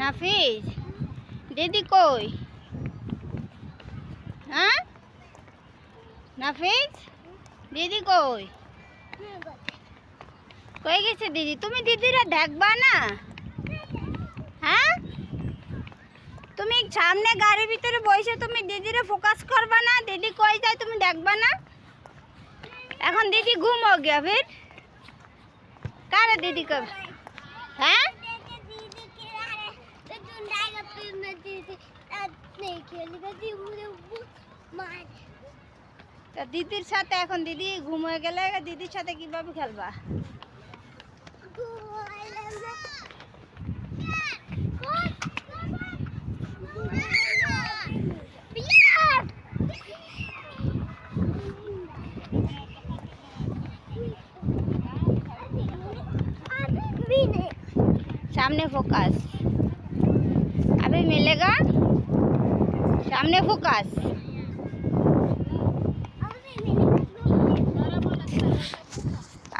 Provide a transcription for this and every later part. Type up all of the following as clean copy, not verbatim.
নাফিজ দিদি কই? হ্যাঁ নাফিজ দিদি কই? কই গেছে দিদি? তুমি দিদিরা দেখবা না? হ্যাঁ তুমি সামনে গাড়ির ভিতরে বসে তুমি দিদিরা ফোকাস করবা না? দিদি কই যায় তুমি দেখবা না? এখন দিদি ঘুম हो गया फिर कारे दीदी कब? हैं তা দিদির সাথে এখন দিদি ঘুম হয়ে গেলে দিদির সাথে কিভাবে খেলবা? सामने फोकस अभी मिलेगा सामने फोकस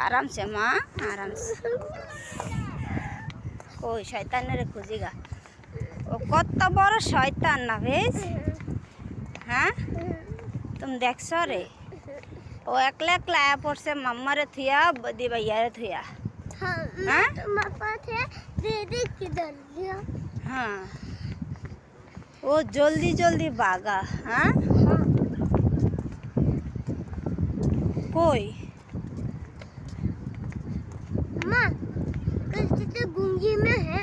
आराम से माँ आराम से कोई शैतान रे खुजेगा वो कत बड़ शैतान ना भेज हाँ तुम देख सो रे वो एकला एकला आया पर से मम्मा रे थिया बदी भैया रे थिया हाँ दीदी किधर गया? हाँ वो जल्दी जल्दी भागा हाँ कोई माँ तो गुंगी में है।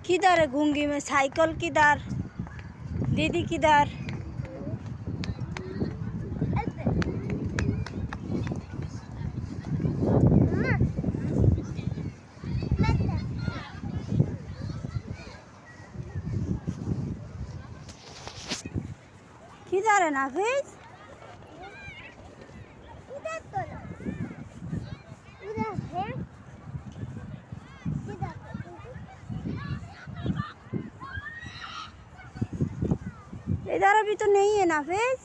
किधर है गूंगी में? साइकिल किधर? दीदी किधर? किधर है नाफिज? उधर तो उधर है इधर अभी तो नहीं है नाफिज।